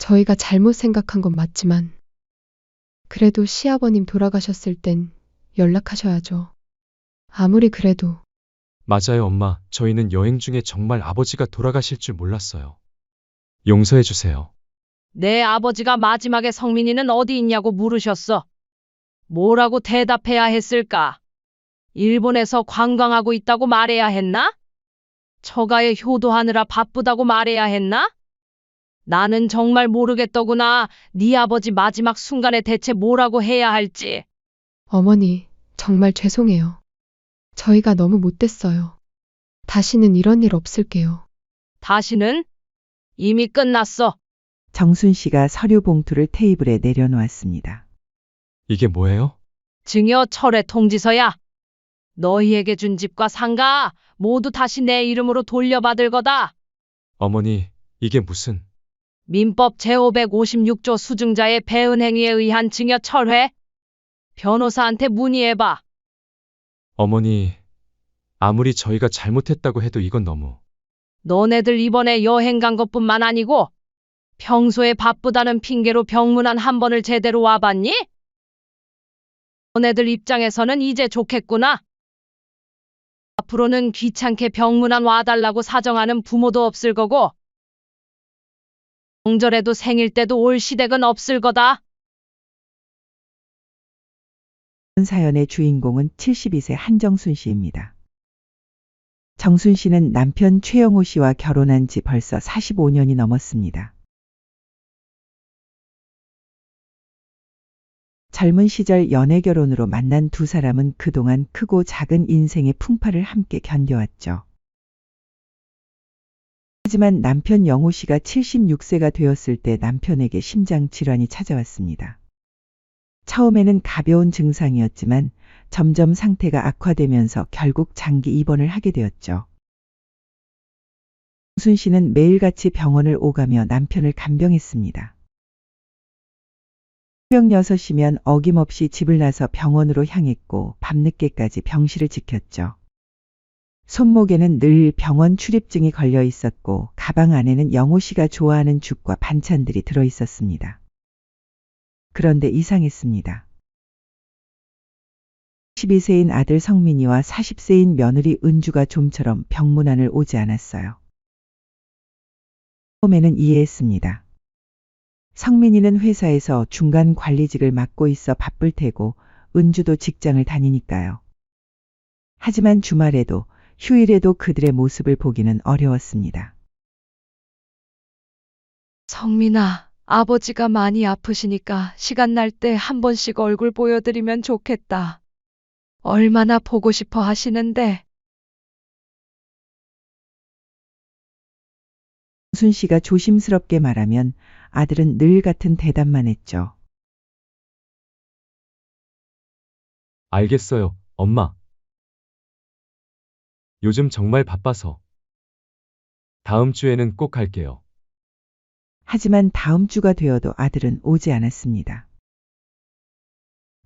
저희가 잘못 생각한 건 맞지만 그래도 시아버님 돌아가셨을 땐 연락하셔야죠. 아무리 그래도 맞아요, 엄마. 저희는 여행 중에 정말 아버지가 돌아가실 줄 몰랐어요. 용서해 주세요. 내 아버지가 마지막에 성민이는 어디 있냐고 물으셨어. 뭐라고 대답해야 했을까? 일본에서 관광하고 있다고 말해야 했나? 처가에 효도하느라 바쁘다고 말해야 했나? 나는 정말 모르겠더구나. 네 아버지 마지막 순간에 대체 뭐라고 해야 할지. 어머니, 정말 죄송해요. 저희가 너무 못됐어요. 다시는 이런 일 없을게요. 다시는? 이미 끝났어. 정순 씨가 서류 봉투를 테이블에 내려놓았습니다. 이게 뭐예요? 증여 철회 통지서야. 너희에게 준 집과 상가 모두 다시 내 이름으로 돌려받을 거다. 어머니, 이게 무슨... 민법 제556조 수증자의 배은 행위에 의한 증여 철회. 변호사한테 문의해봐. 어머니, 아무리 저희가 잘못했다고 해도 이건 너무... 너네들 이번에 여행 간 것뿐만 아니고 평소에 바쁘다는 핑계로 병문안 한 번을 제대로 와봤니? 너네들 입장에서는 이제 좋겠구나. 앞으로는 귀찮게 병문안 와달라고 사정하는 부모도 없을 거고 명절에도 생일 때도 올 시댁은 없을 거다. 이번 사연의 주인공은 72세 한정순 씨입니다. 정순 씨는 남편 최영호 씨와 결혼한 지 벌써 45년이 넘었습니다. 젊은 시절 연애 결혼으로 만난 두 사람은 그동안 크고 작은 인생의 풍파를 함께 견뎌왔죠. 하지만 남편 영호 씨가 76세가 되었을 때 남편에게 심장 질환이 찾아왔습니다. 처음에는 가벼운 증상이었지만 점점 상태가 악화되면서 결국 장기 입원을 하게 되었죠. 정순 씨는 매일같이 병원을 오가며 남편을 간병했습니다. 새벽 6시면 어김없이 집을 나서 병원으로 향했고 밤늦게까지 병실을 지켰죠. 손목에는 늘 병원 출입증이 걸려 있었고 가방 안에는 영호 씨가 좋아하는 죽과 반찬들이 들어 있었습니다. 그런데 이상했습니다. 12세인 아들 성민이와 40세인 며느리 은주가 좀처럼 병문안을 오지 않았어요. 처음에는 이해했습니다. 성민이는 회사에서 중간 관리직을 맡고 있어 바쁠 테고 은주도 직장을 다니니까요. 하지만 주말에도 휴일에도 그들의 모습을 보기는 어려웠습니다. 성민아, 아버지가 많이 아프시니까 시간 날 때 한 번씩 얼굴 보여드리면 좋겠다. 얼마나 보고 싶어 하시는데. 순 씨가 조심스럽게 말하면 아들은 늘 같은 대답만 했죠. 알겠어요, 엄마. 요즘 정말 바빠서. 다음 주에는 꼭 갈게요. 하지만 다음 주가 되어도 아들은 오지 않았습니다.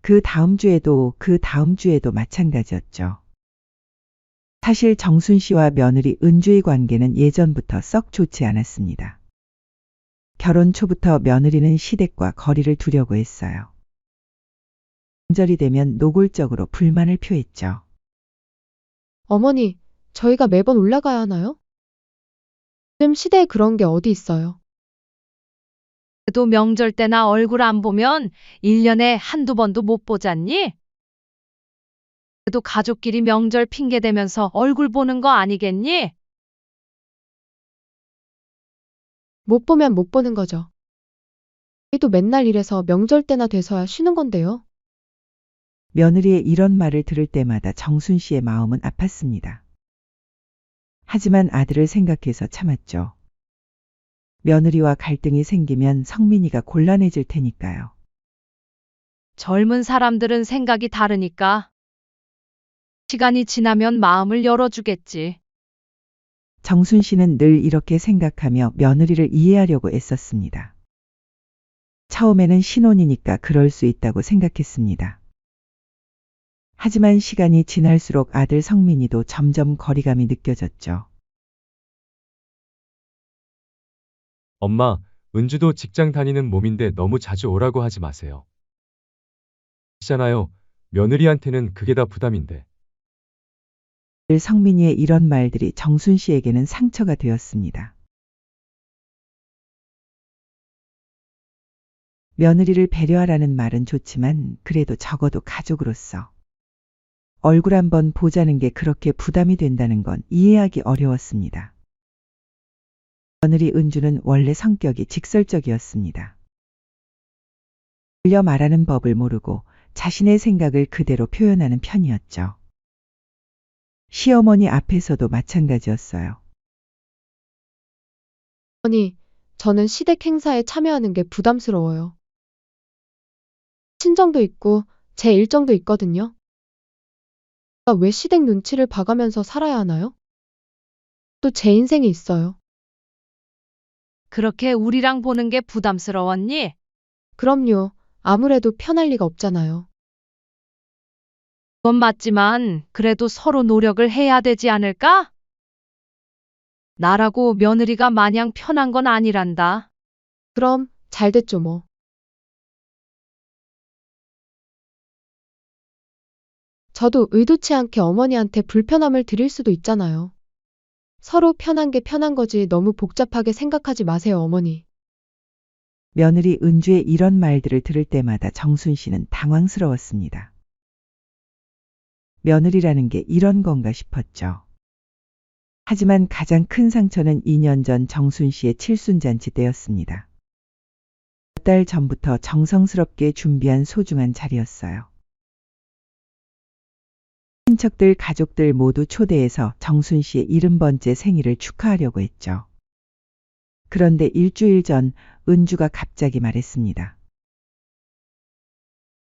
그 다음 주에도 그 다음 주에도 마찬가지였죠. 사실 정순 씨와 며느리 은주의 관계는 예전부터 썩 좋지 않았습니다. 결혼 초부터 며느리는 시댁과 거리를 두려고 했어요. 명절이 되면 노골적으로 불만을 표했죠. 어머니, 저희가 매번 올라가야 하나요? 요즘 시대에 그런 게 어디 있어요? 그래도 명절 때나 얼굴 안 보면 1년에 한두 번도 못 보잖니? 그래도 가족끼리 명절 핑계 대면서 얼굴 보는 거 아니겠니? 못 보면 못 보는 거죠. 저희도 맨날 일해서 명절 때나 돼서야 쉬는 건데요. 며느리의 이런 말을 들을 때마다 정순 씨의 마음은 아팠습니다. 하지만 아들을 생각해서 참았죠. 며느리와 갈등이 생기면 성민이가 곤란해질 테니까요. 젊은 사람들은 생각이 다르니까. 시간이 지나면 마음을 열어주겠지. 정순 씨는 늘 이렇게 생각하며 며느리를 이해하려고 애썼습니다. 처음에는 신혼이니까 그럴 수 있다고 생각했습니다. 하지만 시간이 지날수록 아들 성민이도 점점 거리감이 느껴졌죠. 엄마, 은주도 직장 다니는 몸인데 너무 자주 오라고 하지 마세요. 있잖아요. 며느리한테는 그게 다 부담인데. 성민이의 이런 말들이 정순 씨에게는 상처가 되었습니다. 며느리를 배려하라는 말은 좋지만 그래도 적어도 가족으로서 얼굴 한번 보자는 게 그렇게 부담이 된다는 건 이해하기 어려웠습니다. 며느리 은주는 원래 성격이 직설적이었습니다. 들려 말하는 법을 모르고 자신의 생각을 그대로 표현하는 편이었죠. 시어머니 앞에서도 마찬가지였어요. 어머니, 저는 시댁 행사에 참여하는 게 부담스러워요. 친정도 있고 제 일정도 있거든요. 제가 왜 시댁 눈치를 봐가면서 살아야 하나요? 또 제 인생이 있어요. 그렇게 우리랑 보는 게 부담스러웠니? 그럼요. 아무래도 편할 리가 없잖아요. 그건 맞지만 그래도 서로 노력을 해야 되지 않을까? 나라고 며느리가 마냥 편한 건 아니란다. 그럼 잘 됐죠 뭐. 저도 의도치 않게 어머니한테 불편함을 드릴 수도 있잖아요. 서로 편한 게 편한 거지 너무 복잡하게 생각하지 마세요, 어머니. 며느리 은주의 이런 말들을 들을 때마다 정순 씨는 당황스러웠습니다. 며느리라는 게 이런 건가 싶었죠. 하지만 가장 큰 상처는 2년 전 정순 씨의 칠순잔치 때였습니다. 몇 달 전부터 정성스럽게 준비한 소중한 자리였어요. 친척들, 가족들 모두 초대해서 정순 씨의 70번째 생일을 축하하려고 했죠. 그런데 일주일 전 은주가 갑자기 말했습니다.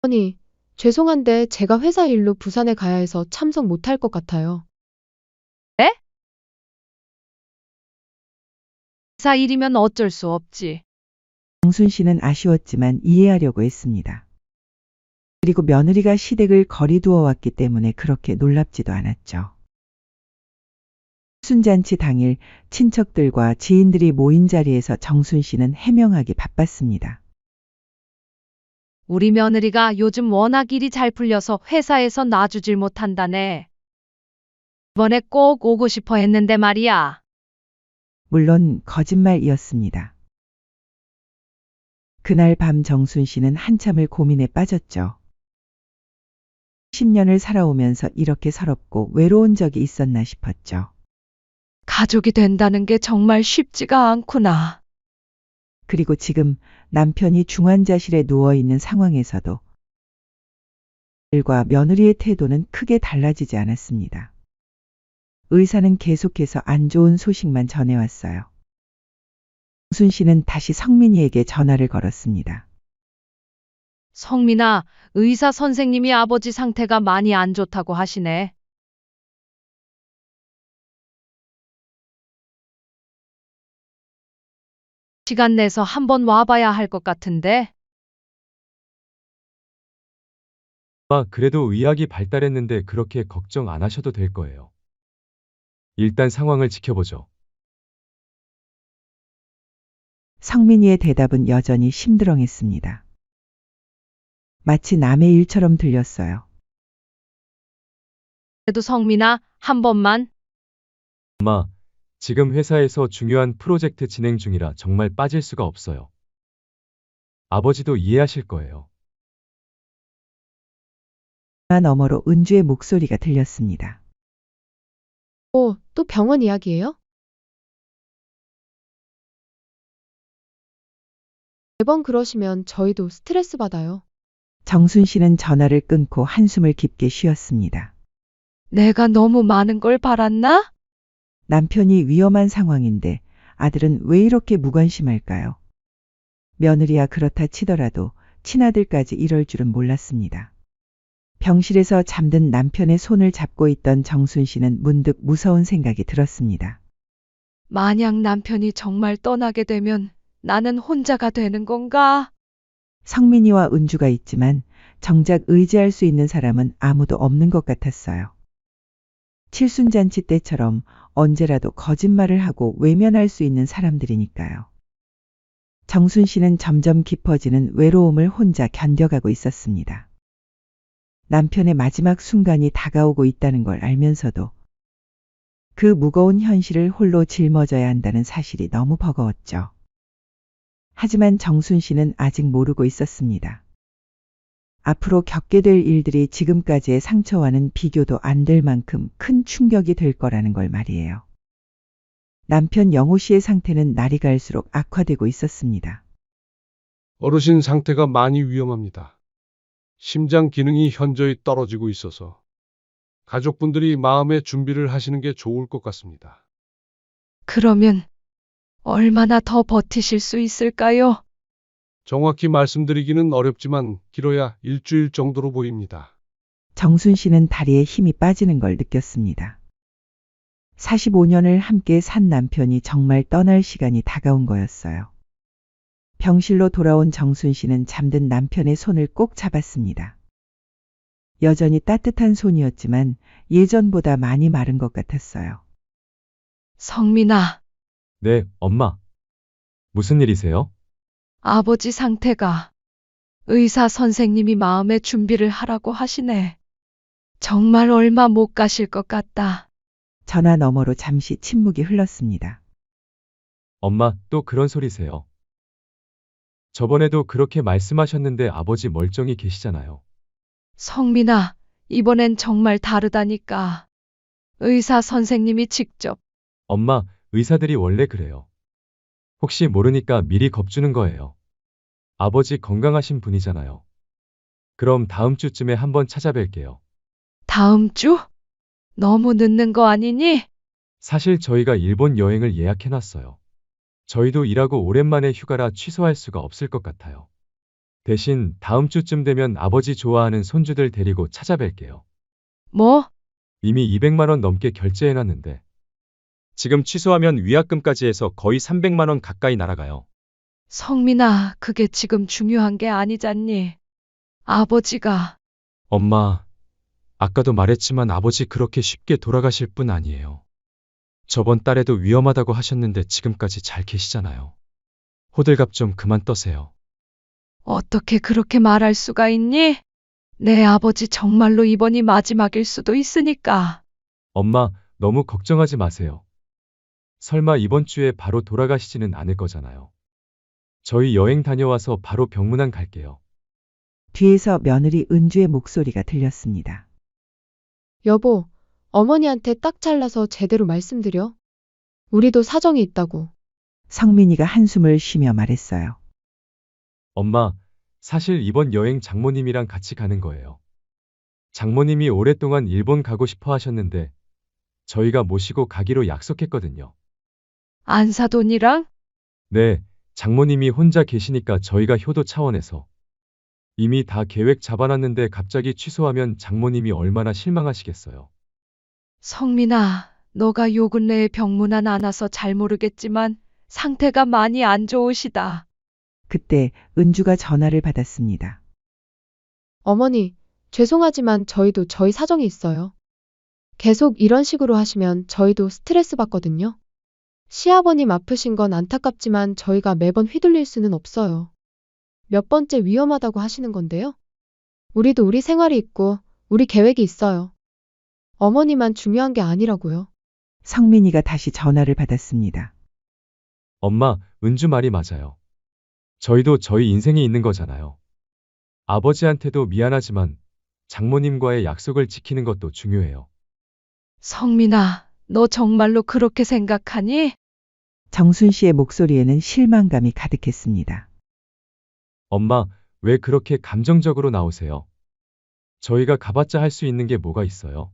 어머니, 죄송한데 제가 회사 일로 부산에 가야 해서 참석 못할 것 같아요. 회사 일이면 어쩔 수 없지. 정순 씨는 아쉬웠지만 이해하려고 했습니다. 그리고 며느리가 시댁을 거리두어 왔기 때문에 그렇게 놀랍지도 않았죠. 순잔치 당일 친척들과 지인들이 모인 자리에서 정순 씨는 해명하기 바빴습니다. 우리 며느리가 요즘 워낙 일이 잘 풀려서 회사에서 놔주질 못한다네. 이번에 꼭 오고 싶어 했는데 말이야. 물론 거짓말이었습니다. 그날 밤 정순 씨는 한참을 고민에 빠졌죠. 10년을 살아오면서 이렇게 서럽고 외로운 적이 있었나 싶었죠. 가족이 된다는 게 정말 쉽지가 않구나. 그리고 지금 남편이 중환자실에 누워있는 상황에서도 들과 며느리의 태도는 크게 달라지지 않았습니다. 의사는 계속해서 안 좋은 소식만 전해왔어요. 정순 씨는 다시 성민이에게 전화를 걸었습니다. 성민아, 의사 선생님이 아버지 상태가 많이 안 좋다고 하시네. 시간 내서 한번 와봐야 할 것 같은데. 그래도 의학이 발달했는데 그렇게 걱정 안 하셔도 될 거예요. 일단 상황을 지켜보죠. 성민이의 대답은 여전히 심드렁했습니다. 마치 남의 일처럼 들렸어요. 그래도 성민아, 한 번만. 엄마, 지금 회사에서 중요한 프로젝트 진행 중이라 정말 빠질 수가 없어요. 아버지도 이해하실 거예요. 전화 너머로 은주의 목소리가 들렸습니다. 또 병원 이야기예요? 매번 그러시면 저희도 스트레스 받아요. 정순 씨는 전화를 끊고 한숨을 깊게 쉬었습니다. 내가 너무 많은 걸 바랐나? 남편이 위험한 상황인데 아들은 왜 이렇게 무관심할까요? 며느리야 그렇다 치더라도 친아들까지 이럴 줄은 몰랐습니다. 병실에서 잠든 남편의 손을 잡고 있던 정순 씨는 문득 무서운 생각이 들었습니다. 만약 남편이 정말 떠나게 되면 나는 혼자가 되는 건가? 성민이와 은주가 있지만 정작 의지할 수 있는 사람은 아무도 없는 것 같았어요. 칠순잔치 때처럼 언제라도 거짓말을 하고 외면할 수 있는 사람들이니까요. 정순 씨는 점점 깊어지는 외로움을 혼자 견뎌가고 있었습니다. 남편의 마지막 순간이 다가오고 있다는 걸 알면서도 그 무거운 현실을 홀로 짊어져야 한다는 사실이 너무 버거웠죠. 하지만 정순 씨는 아직 모르고 있었습니다. 앞으로 겪게 될 일들이 지금까지의 상처와는 비교도 안 될 만큼 큰 충격이 될 거라는 걸 말이에요. 남편 영호 씨의 상태는 날이 갈수록 악화되고 있었습니다. 어르신 상태가 많이 위험합니다. 심장 기능이 현저히 떨어지고 있어서 가족분들이 마음의 준비를 하시는 게 좋을 것 같습니다. 그러면 얼마나 더 버티실 수 있을까요? 정확히 말씀드리기는 어렵지만 길어야 일주일 정도로 보입니다. 정순 씨는 다리에 힘이 빠지는 걸 느꼈습니다. 45년을 함께 산 남편이 정말 떠날 시간이 다가온 거였어요. 병실로 돌아온 정순 씨는 잠든 남편의 손을 꼭 잡았습니다. 여전히 따뜻한 손이었지만 예전보다 많이 마른 것 같았어요. 성민아, 네, 엄마. 무슨 일이세요? 아버지 상태가 의사 선생님이 마음의 준비를 하라고 하시네. 정말 얼마 못 가실 것 같다. 전화 너머로 잠시 침묵이 흘렀습니다. 엄마, 또 그런 소리세요. 저번에도 그렇게 말씀하셨는데 아버지 멀쩡히 계시잖아요. 성민아, 이번엔 정말 다르다니까. 의사 선생님이 직접 엄마, 의사들이 원래 그래요. 혹시 모르니까 미리 겁주는 거예요. 아버지 건강하신 분이잖아요. 그럼 다음 주쯤에 한번 찾아뵐게요. 다음 주? 너무 늦는 거 아니니? 사실 저희가 일본 여행을 예약해놨어요. 저희도 일하고 오랜만에 휴가라 취소할 수가 없을 것 같아요. 대신 다음 주쯤 되면 아버지 좋아하는 손주들 데리고 찾아뵐게요. 뭐? 이미 200만 원 넘게 결제해놨는데 지금 취소하면 위약금까지 해서 거의 300만 원 가까이 날아가요. 성민아, 그게 지금 중요한 게 아니잖니. 아버지가 엄마, 아까도 말했지만 아버지 그렇게 쉽게 돌아가실 분 아니에요. 저번 달에도 위험하다고 하셨는데 지금까지 잘 계시잖아요. 호들갑 좀 그만 떠세요. 어떻게 그렇게 말할 수가 있니? 내 아버지 정말로 이번이 마지막일 수도 있으니까. 엄마, 너무 걱정하지 마세요. 설마 이번 주에 바로 돌아가시지는 않을 거잖아요. 저희 여행 다녀와서 바로 병문안 갈게요. 뒤에서 며느리 은주의 목소리가 들렸습니다. 여보, 어머니한테 딱 잘라서 제대로 말씀드려. 우리도 사정이 있다고. 성민이가 한숨을 쉬며 말했어요. 엄마, 사실 이번 여행 장모님이랑 같이 가는 거예요. 장모님이 오랫동안 일본 가고 싶어 하셨는데 저희가 모시고 가기로 약속했거든요. 안사돈이랑? 네, 장모님이 혼자 계시니까 저희가 효도 차원에서 이미 다 계획 잡아놨는데 갑자기 취소하면 장모님이 얼마나 실망하시겠어요. 성민아, 너가 요 근래에 병문안 안 와서 잘 모르겠지만 상태가 많이 안 좋으시다. 그때 은주가 전화를 받았습니다. 어머니, 죄송하지만 저희도 저희 사정이 있어요. 계속 이런 식으로 하시면 저희도 스트레스 받거든요. 시아버님 아프신 건 안타깝지만 저희가 매번 휘둘릴 수는 없어요. 몇 번째 위험하다고 하시는 건데요. 우리도 우리 생활이 있고 우리 계획이 있어요. 어머니만 중요한 게 아니라고요. 성민이가 다시 전화를 받았습니다. 엄마, 은주 말이 맞아요. 저희도 저희 인생이 있는 거잖아요. 아버지한테도 미안하지만 장모님과의 약속을 지키는 것도 중요해요. 성민아, 너 정말로 그렇게 생각하니? 정순 씨의 목소리에는 실망감이 가득했습니다. 엄마, 왜 그렇게 감정적으로 나오세요? 저희가 가봤자 할 수 있는 게 뭐가 있어요?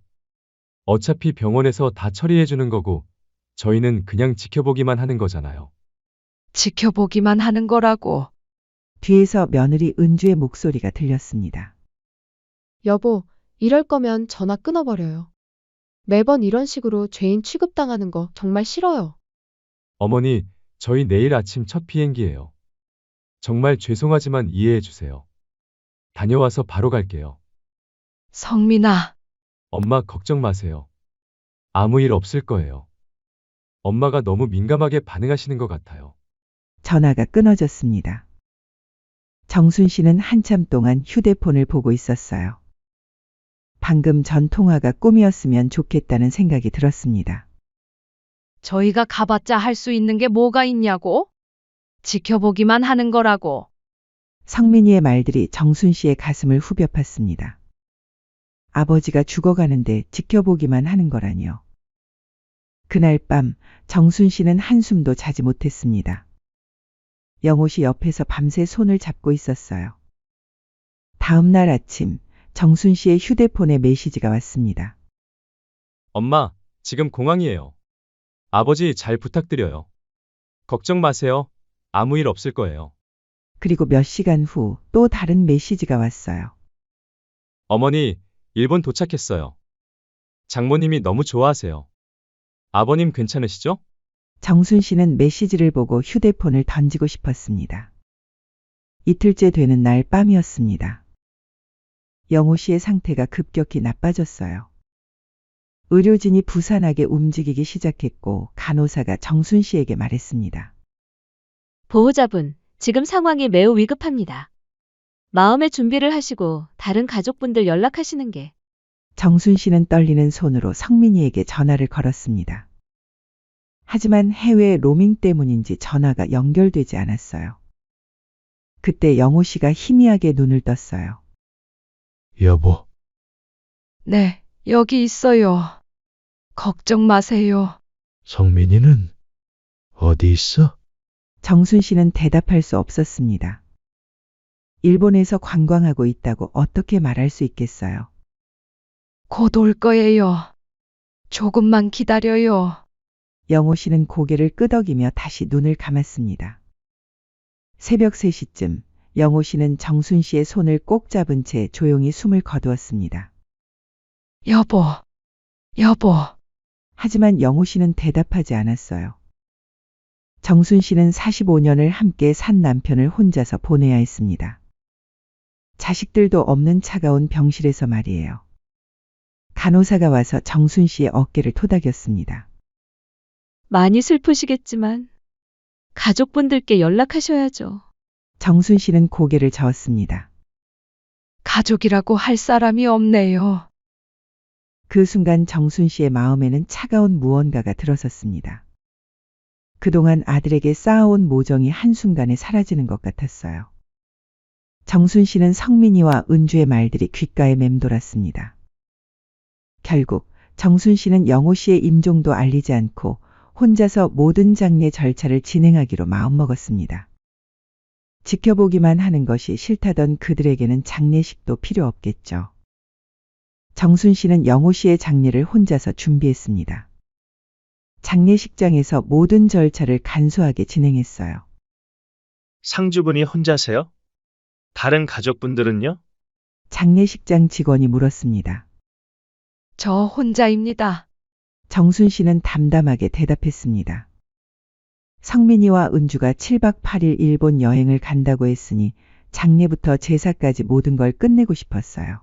어차피 병원에서 다 처리해 주는 거고 저희는 그냥 지켜보기만 하는 거잖아요. 지켜보기만 하는 거라고. 뒤에서 며느리 은주의 목소리가 들렸습니다. 여보, 이럴 거면 전화 끊어버려요. 매번 이런 식으로 죄인 취급당하는 거 정말 싫어요. 어머니, 저희 내일 아침 첫 비행기예요. 정말 죄송하지만 이해해 주세요. 다녀와서 바로 갈게요. 성민아, 엄마 걱정 마세요. 아무 일 없을 거예요. 엄마가 너무 민감하게 반응하시는 것 같아요. 전화가 끊어졌습니다. 정순 씨는 한참 동안 휴대폰을 보고 있었어요. 방금 전 통화가 꿈이었으면 좋겠다는 생각이 들었습니다. 저희가 가봤자 할 수 있는 게 뭐가 있냐고? 지켜보기만 하는 거라고. 성민이의 말들이 정순 씨의 가슴을 후벼 팠습니다. 아버지가 죽어가는데 지켜보기만 하는 거라니요. 그날 밤 정순 씨는 한숨도 자지 못했습니다. 영호 씨 옆에서 밤새 손을 잡고 있었어요. 다음 날 아침 정순 씨의 휴대폰에 메시지가 왔습니다. 엄마, 지금 공항이에요. 아버지 잘 부탁드려요. 걱정 마세요. 아무 일 없을 거예요. 그리고 몇 시간 후 또 다른 메시지가 왔어요. 어머니, 일본 도착했어요. 장모님이 너무 좋아하세요. 아버님 괜찮으시죠? 정순 씨는 메시지를 보고 휴대폰을 던지고 싶었습니다. 이틀째 되는 날 밤이었습니다. 영호 씨의 상태가 급격히 나빠졌어요. 의료진이 부산하게 움직이기 시작했고 간호사가 정순 씨에게 말했습니다. 보호자분, 지금 상황이 매우 위급합니다. 마음의 준비를 하시고 다른 가족분들 연락하시는 게. 정순 씨는 떨리는 손으로 성민이에게 전화를 걸었습니다. 하지만 해외 로밍 때문인지 전화가 연결되지 않았어요. 그때 영호 씨가 희미하게 눈을 떴어요. 여보, 네, 여기 있어요. 걱정 마세요. 성민이는 어디 있어? 정순 씨는 대답할 수 없었습니다. 일본에서 관광하고 있다고 어떻게 말할 수 있겠어요? 곧 올 거예요. 조금만 기다려요. 영호 씨는 고개를 끄덕이며 다시 눈을 감았습니다. 새벽 3시쯤 영호 씨는 정순 씨의 손을 꼭 잡은 채 조용히 숨을 거두었습니다. 여보, 여보. 하지만 영호 씨는 대답하지 않았어요. 정순 씨는 45년을 함께 산 남편을 혼자서 보내야 했습니다. 자식들도 없는 차가운 병실에서 말이에요. 간호사가 와서 정순 씨의 어깨를 토닥였습니다. 많이 슬프시겠지만 가족분들께 연락하셔야죠. 정순 씨는 고개를 저었습니다. 가족이라고 할 사람이 없네요. 그 순간 정순 씨의 마음에는 차가운 무언가가 들어섰습니다. 그동안 아들에게 쌓아온 모정이 한순간에 사라지는 것 같았어요. 정순 씨는 성민이와 은주의 말들이 귓가에 맴돌았습니다. 결국 정순 씨는 영호 씨의 임종도 알리지 않고 혼자서 모든 장례 절차를 진행하기로 마음먹었습니다. 지켜보기만 하는 것이 싫다던 그들에게는 장례식도 필요 없겠죠. 정순 씨는 영호 씨의 장례를 혼자서 준비했습니다. 장례식장에서 모든 절차를 간소하게 진행했어요. 상주분이 혼자세요? 다른 가족분들은요? 장례식장 직원이 물었습니다. 저 혼자입니다. 정순 씨는 담담하게 대답했습니다. 성민이와 은주가 7박 8일 일본 여행을 간다고 했으니 장례부터 제사까지 모든 걸 끝내고 싶었어요.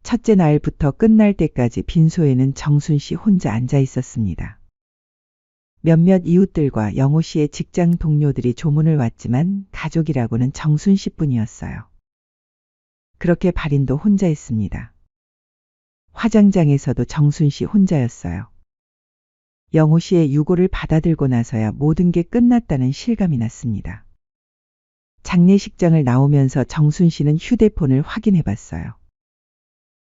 첫째 날부터 끝날 때까지 빈소에는 정순 씨 혼자 앉아 있었습니다. 몇몇 이웃들과 영호 씨의 직장 동료들이 조문을 왔지만 가족이라고는 정순 씨뿐이었어요. 그렇게 발인도 혼자 했습니다. 화장장에서도 정순 씨 혼자였어요. 영호 씨의 유고를 받아들고 나서야 모든 게 끝났다는 실감이 났습니다. 장례식장을 나오면서 정순 씨는 휴대폰을 확인해 봤어요.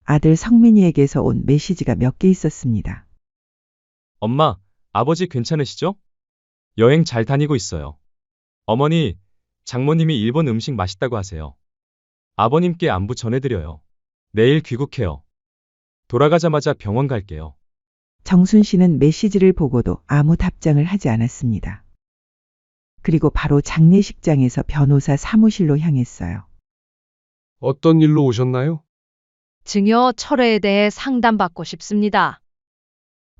아들 성민이에게서 온 메시지가 몇 개 있었습니다. 엄마, 아버지 괜찮으시죠? 여행 잘 다니고 있어요. 어머니, 장모님이 일본 음식 맛있다고 하세요. 아버님께 안부 전해드려요. 내일 귀국해요. 돌아가자마자 병원 갈게요. 정순 씨는 메시지를 보고도 아무 답장을 하지 않았습니다. 그리고 바로 장례식장에서 변호사 사무실로 향했어요. 어떤 일로 오셨나요? 증여 철회에 대해 상담받고 싶습니다.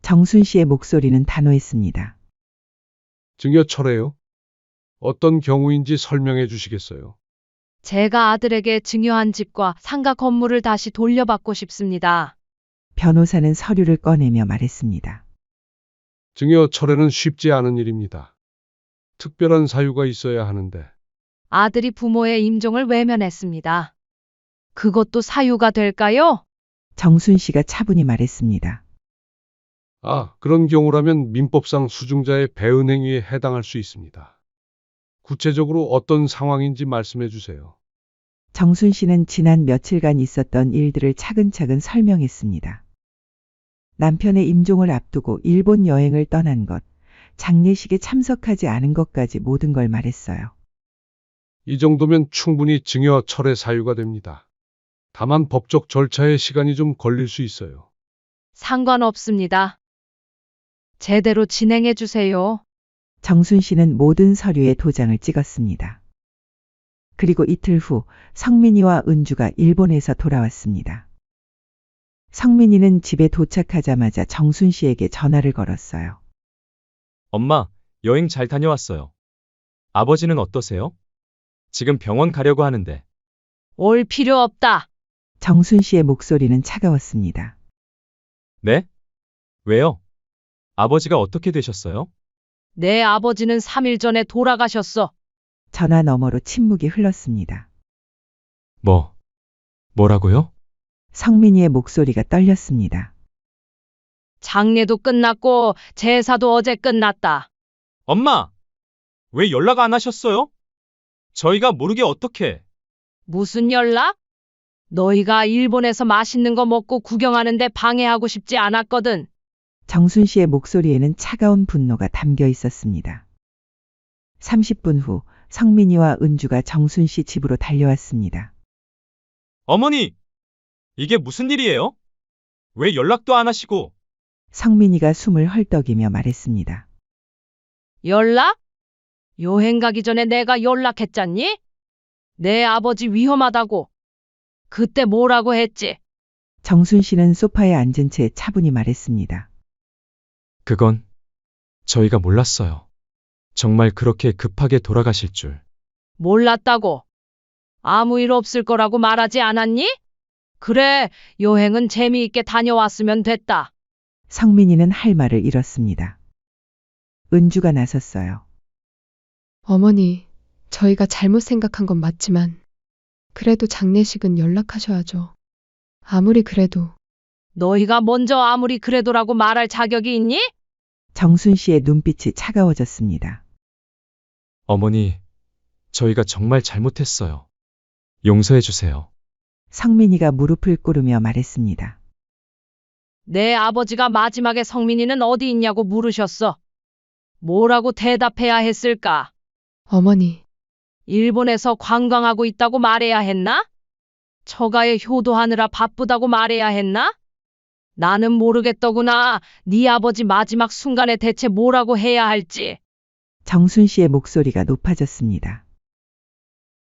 정순 씨의 목소리는 단호했습니다. 증여 철회요? 어떤 경우인지 설명해 주시겠어요? 제가 아들에게 증여한 집과 상가 건물을 다시 돌려받고 싶습니다. 변호사는 서류를 꺼내며 말했습니다. 증여 철회는 쉽지 않은 일입니다. 특별한 사유가 있어야 하는데. 아들이 부모의 임종을 외면했습니다. 그것도 사유가 될까요? 정순 씨가 차분히 말했습니다. 아, 그런 경우라면 민법상 수증자의 배은행위에 해당할 수 있습니다. 구체적으로 어떤 상황인지 말씀해 주세요. 정순 씨는 지난 며칠간 있었던 일들을 차근차근 설명했습니다. 남편의 임종을 앞두고 일본 여행을 떠난 것, 장례식에 참석하지 않은 것까지 모든 걸 말했어요. 이 정도면 충분히 증여 철회 사유가 됩니다. 다만 법적 절차에 시간이 좀 걸릴 수 있어요. 상관없습니다. 제대로 진행해 주세요. 정순 씨는 모든 서류에 도장을 찍었습니다. 그리고 이틀 후 성민이와 은주가 일본에서 돌아왔습니다. 성민이는 집에 도착하자마자 정순 씨에게 전화를 걸었어요. 엄마, 여행 잘 다녀왔어요. 아버지는 어떠세요? 지금 병원 가려고 하는데. 올 필요 없다. 정순 씨의 목소리는 차가웠습니다. 네? 왜요? 아버지가 어떻게 되셨어요? 내 아버지는 3일 전에 돌아가셨어. 전화 너머로 침묵이 흘렀습니다. 뭐라고요? 성민이의 목소리가 떨렸습니다. 장례도 끝났고 제사도 어제 끝났다. 엄마! 왜 연락 안 하셨어요? 저희가 모르게 어떻게. 무슨 연락? 너희가 일본에서 맛있는 거 먹고 구경하는데 방해하고 싶지 않았거든. 정순 씨의 목소리에는 차가운 분노가 담겨 있었습니다. 30분 후 성민이와 은주가 정순 씨 집으로 달려왔습니다. 어머니! 이게 무슨 일이에요? 왜 연락도 안 하시고. 성민이가 숨을 헐떡이며 말했습니다. 연락? 여행 가기 전에 내가 연락했잖니? 내 아버지 위험하다고. 그때 뭐라고 했지? 정순 씨는 소파에 앉은 채 차분히 말했습니다. 그건 저희가 몰랐어요. 정말 그렇게 급하게 돌아가실 줄. 몰랐다고. 아무 일 없을 거라고 말하지 않았니? 그래, 여행은 재미있게 다녀왔으면 됐다. 성민이는 할 말을 잃었습니다. 은주가 나섰어요. 어머니, 저희가 잘못 생각한 건 맞지만 그래도 장례식은 연락하셔야죠. 아무리 그래도 너희가 먼저 아무리 그래도라고 말할 자격이 있니? 정순 씨의 눈빛이 차가워졌습니다. 어머니, 저희가 정말 잘못했어요. 용서해 주세요. 성민이가 무릎을 꿇으며 말했습니다. 내 아버지가 마지막에 성민이는 어디 있냐고 물으셨어. 뭐라고 대답해야 했을까? 어머니, 일본에서 관광하고 있다고 말해야 했나? 처가에 효도하느라 바쁘다고 말해야 했나? 나는 모르겠더구나. 네 아버지 마지막 순간에 대체 뭐라고 해야 할지. 정순 씨의 목소리가 높아졌습니다.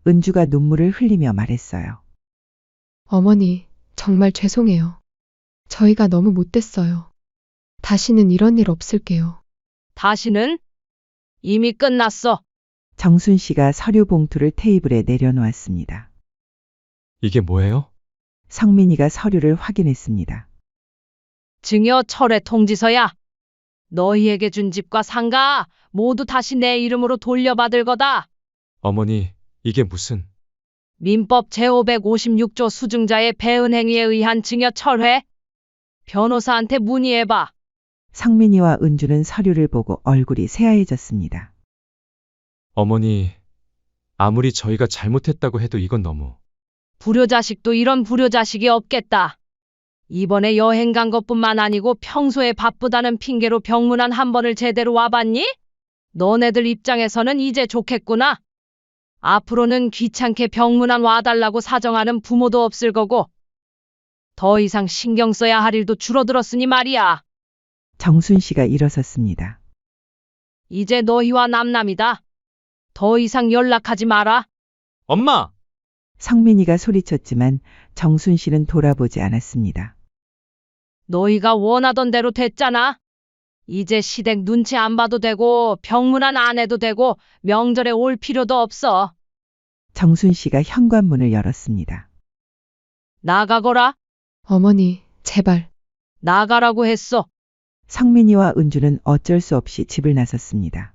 은주가 눈물을 흘리며 말했어요. 어머니, 정말 죄송해요. 저희가 너무 못됐어요. 다시는 이런 일 없을게요. 다시는? 이미 끝났어. 정순 씨가 서류 봉투를 테이블에 내려놓았습니다. 이게 뭐예요? 성민이가 서류를 확인했습니다. 증여 철회 통지서야. 너희에게 준 집과 상가 모두 다시 내 이름으로 돌려받을 거다. 어머니, 이게 무슨. 민법 제556조 수증자의 배은행위에 의한 증여 철회. 변호사한테 문의해봐. 성민이와 은주는 서류를 보고 얼굴이 새하얘졌습니다. 어머니, 아무리 저희가 잘못했다고 해도 이건 너무. 불효자식도 이런 불효자식이 없겠다. 이번에 여행 간 것뿐만 아니고 평소에 바쁘다는 핑계로 병문안 한 번을 제대로 와봤니? 너네들 입장에서는 이제 좋겠구나. 앞으로는 귀찮게 병문안 와달라고 사정하는 부모도 없을 거고 더 이상 신경 써야 할 일도 줄어들었으니 말이야. 정순 씨가 일어섰습니다. 이제 너희와 남남이다. 더 이상 연락하지 마라. 엄마! 성민이가 소리쳤지만 정순 씨는 돌아보지 않았습니다. 너희가 원하던 대로 됐잖아. 이제 시댁 눈치 안 봐도 되고 병문안 안 해도 되고 명절에 올 필요도 없어. 정순 씨가 현관문을 열었습니다. 나가거라. 어머니, 제발. 나가라고 했어. 성민이와 은주는 어쩔 수 없이 집을 나섰습니다.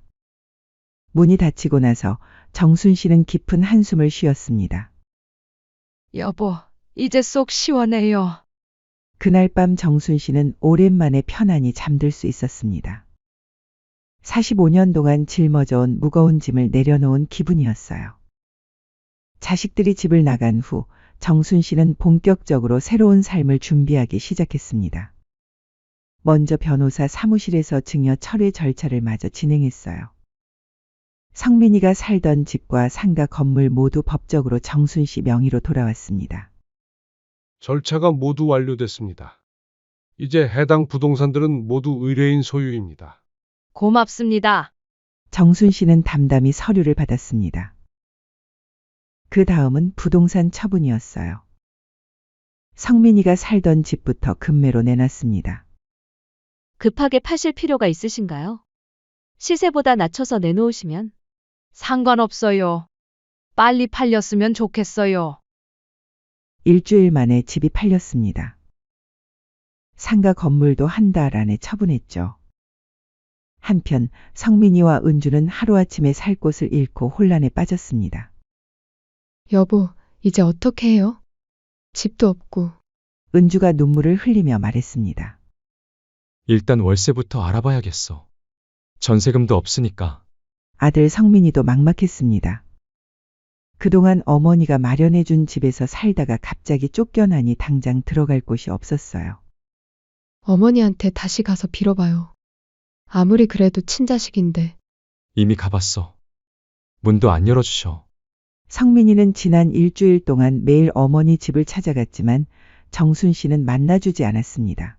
문이 닫히고 나서 정순 씨는 깊은 한숨을 쉬었습니다. 여보, 이제 속 시원해요. 그날 밤 정순 씨는 오랜만에 편안히 잠들 수 있었습니다. 45년 동안 짊어져온 무거운 짐을 내려놓은 기분이었어요. 자식들이 집을 나간 후 정순 씨는 본격적으로 새로운 삶을 준비하기 시작했습니다. 먼저 변호사 사무실에서 증여 철회 절차를 마저 진행했어요. 성민이가 살던 집과 상가 건물 모두 법적으로 정순 씨 명의로 돌아왔습니다. 절차가 모두 완료됐습니다. 이제 해당 부동산들은 모두 의뢰인 소유입니다. 고맙습니다. 정순 씨는 담담히 서류를 받았습니다. 그 다음은 부동산 처분이었어요. 성민이가 살던 집부터 급매로 내놨습니다. 급하게 파실 필요가 있으신가요? 시세보다 낮춰서 내놓으시면. 상관없어요. 빨리 팔렸으면 좋겠어요. 일주일 만에 집이 팔렸습니다. 상가 건물도 한 달 안에 처분했죠. 한편 성민이와 은주는 하루아침에 살 곳을 잃고 혼란에 빠졌습니다. 여보, 이제 어떻게 해요? 집도 없고. 은주가 눈물을 흘리며 말했습니다. 일단 월세부터 알아봐야겠어. 전세금도 없으니까. 아들 성민이도 막막했습니다. 그동안 어머니가 마련해준 집에서 살다가 갑자기 쫓겨나니 당장 들어갈 곳이 없었어요. 어머니한테 다시 가서 빌어봐요. 아무리 그래도 친자식인데. 이미 가봤어. 문도 안 열어주셔. 성민이는 지난 일주일 동안 매일 어머니 집을 찾아갔지만 정순 씨는 만나주지 않았습니다.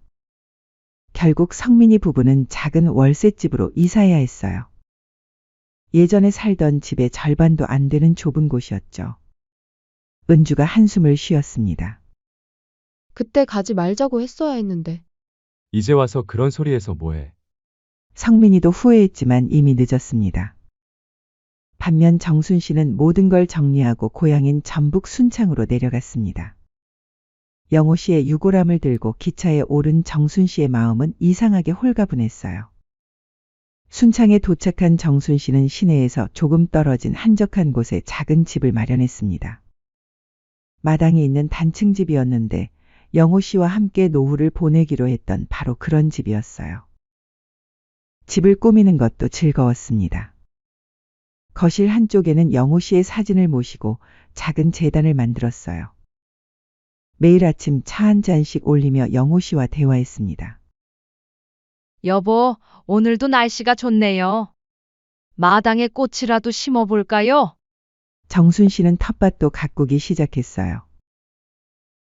결국 성민이 부부는 작은 월세집으로 이사해야 했어요. 예전에 살던 집의 절반도 안 되는 좁은 곳이었죠. 은주가 한숨을 쉬었습니다. 그때 가지 말자고 했어야 했는데. 이제 와서 그런 소리해서 뭐해. 성민이도 후회했지만 이미 늦었습니다. 반면 정순 씨는 모든 걸 정리하고 고향인 전북 순창으로 내려갔습니다. 영호 씨의 유골함을 들고 기차에 오른 정순 씨의 마음은 이상하게 홀가분했어요. 순창에 도착한 정순 씨는 시내에서 조금 떨어진 한적한 곳에 작은 집을 마련했습니다. 마당에 있는 단층 집이었는데 영호 씨와 함께 노후를 보내기로 했던 바로 그런 집이었어요. 집을 꾸미는 것도 즐거웠습니다. 거실 한쪽에는 영호 씨의 사진을 모시고 작은 제단을 만들었어요. 매일 아침 차 한 잔씩 올리며 영호 씨와 대화했습니다. 여보, 오늘도 날씨가 좋네요. 마당에 꽃이라도 심어볼까요? 정순 씨는 텃밭도 가꾸기 시작했어요.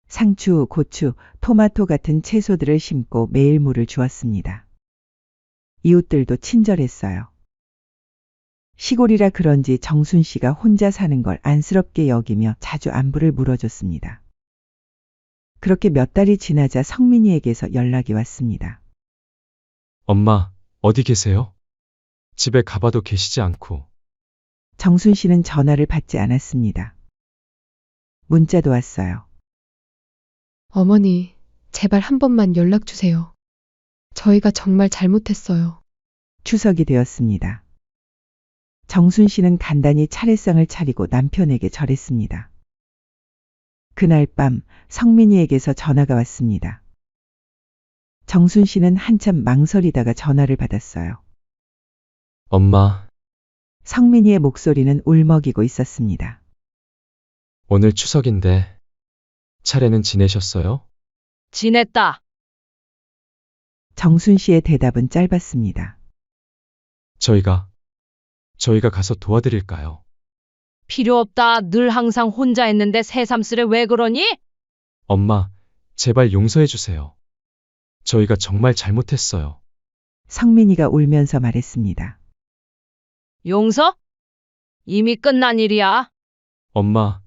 상추, 고추, 토마토 같은 채소들을 심고 매일 물을 주었습니다. 이웃들도 친절했어요. 시골이라 그런지 정순 씨가 혼자 사는 걸 안쓰럽게 여기며 자주 안부를 물어줬습니다. 그렇게 몇 달이 지나자 성민이에게서 연락이 왔습니다. 엄마, 어디 계세요? 집에 가봐도 계시지 않고. 정순 씨는 전화를 받지 않았습니다. 문자도 왔어요. 어머니, 제발 한 번만 연락 주세요. 저희가 정말 잘못했어요. 추석이 되었습니다. 정순 씨는 간단히 차례상을 차리고 남편에게 절했습니다. 그날 밤 성민이에게서 전화가 왔습니다. 정순 씨는 한참 망설이다가 전화를 받았어요. 엄마, 성민이의 목소리는 울먹이고 있었습니다. 오늘 추석인데 차례는 지내셨어요? 지냈다. 정순 씨의 대답은 짧았습니다. 저희가 가서 도와드릴까요? 필요 없다. 늘 항상 혼자 했는데 새삼스레 왜 그러니? 엄마, 제발 용서해 주세요. 저희가 정말 잘못했어요. 성민이가 울면서 말했습니다. 용서? 이미 끝난 일이야. 엄마,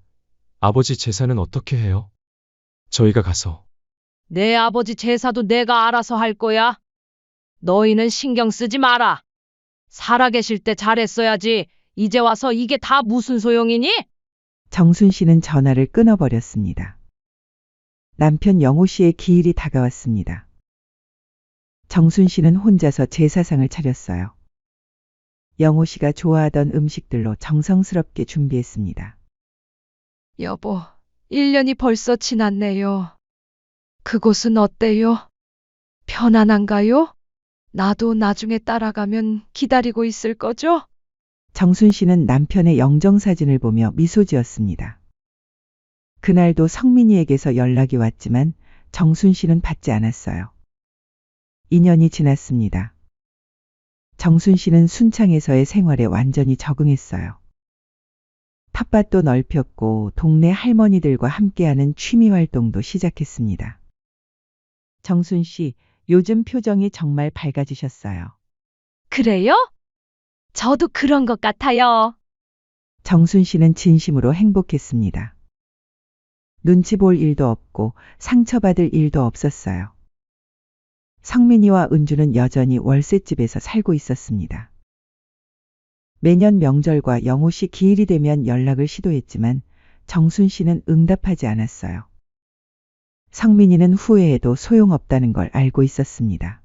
아버지 제사는 어떻게 해요? 저희가 가서. 내 아버지 제사도 내가 알아서 할 거야. 너희는 신경 쓰지 마라. 살아계실 때 잘했어야지. 이제 와서 이게 다 무슨 소용이니? 정순 씨는 전화를 끊어버렸습니다. 남편 영호 씨의 기일이 다가왔습니다. 정순 씨는 혼자서 제사상을 차렸어요. 영호 씨가 좋아하던 음식들로 정성스럽게 준비했습니다. 여보, 1년이 벌써 지났네요. 그곳은 어때요? 편안한가요? 나도 나중에 따라가면 기다리고 있을 거죠? 정순 씨는 남편의 영정사진을 보며 미소 지었습니다. 그날도 성민이에게서 연락이 왔지만 정순 씨는 받지 않았어요. 2년이 지났습니다. 정순 씨는 순창에서의 생활에 완전히 적응했어요. 텃밭도 넓혔고 동네 할머니들과 함께하는 취미 활동도 시작했습니다. 정순 씨, 요즘 표정이 정말 밝아지셨어요. 그래요? 저도 그런 것 같아요. 정순 씨는 진심으로 행복했습니다. 눈치 볼 일도 없고 상처받을 일도 없었어요. 성민이와 은주는 여전히 월세집에서 살고 있었습니다. 매년 명절과 영호 씨 기일이 되면 연락을 시도했지만 정순 씨는 응답하지 않았어요. 성민이는 후회해도 소용없다는 걸 알고 있었습니다.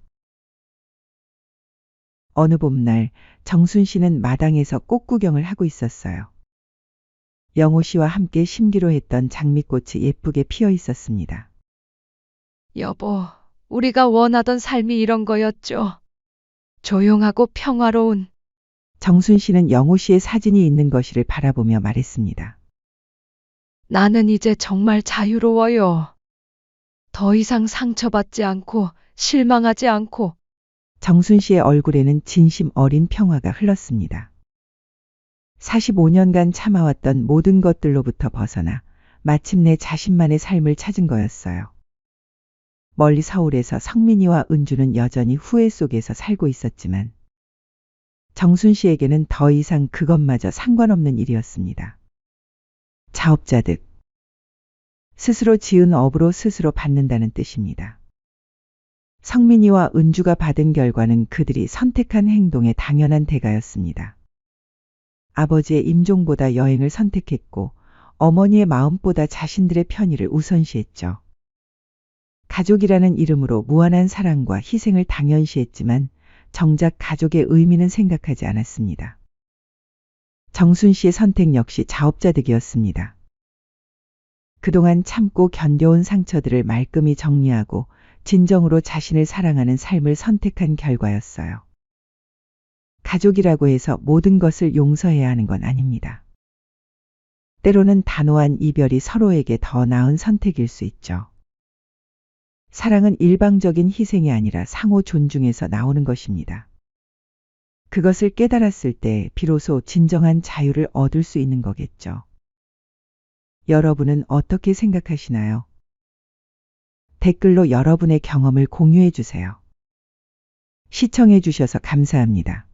어느 봄날 정순 씨는 마당에서 꽃 구경을 하고 있었어요. 영호 씨와 함께 심기로 했던 장미꽃이 예쁘게 피어 있었습니다. 여보, 우리가 원하던 삶이 이런 거였죠. 조용하고 평화로운. 정순 씨는 영호 씨의 사진이 있는 거실을 바라보며 말했습니다. 나는 이제 정말 자유로워요. 더 이상 상처받지 않고 실망하지 않고. 정순 씨의 얼굴에는 진심 어린 평화가 흘렀습니다. 45년간 참아왔던 모든 것들로부터 벗어나 마침내 자신만의 삶을 찾은 거였어요. 멀리 서울에서 성민이와 은주는 여전히 후회 속에서 살고 있었지만 정순 씨에게는 더 이상 그것마저 상관없는 일이었습니다. 자업자득. 스스로 지은 업으로 스스로 받는다는 뜻입니다. 성민이와 은주가 받은 결과는 그들이 선택한 행동의 당연한 대가였습니다. 아버지의 임종보다 여행을 선택했고 어머니의 마음보다 자신들의 편의를 우선시했죠. 가족이라는 이름으로 무한한 사랑과 희생을 당연시했지만 정작 가족의 의미는 생각하지 않았습니다. 정순 씨의 선택 역시 자업자득이었습니다. 그동안 참고 견뎌온 상처들을 말끔히 정리하고 진정으로 자신을 사랑하는 삶을 선택한 결과였어요. 가족이라고 해서 모든 것을 용서해야 하는 건 아닙니다. 때로는 단호한 이별이 서로에게 더 나은 선택일 수 있죠. 사랑은 일방적인 희생이 아니라 상호 존중에서 나오는 것입니다. 그것을 깨달았을 때 비로소 진정한 자유를 얻을 수 있는 거겠죠. 여러분은 어떻게 생각하시나요? 댓글로 여러분의 경험을 공유해 주세요. 시청해 주셔서 감사합니다.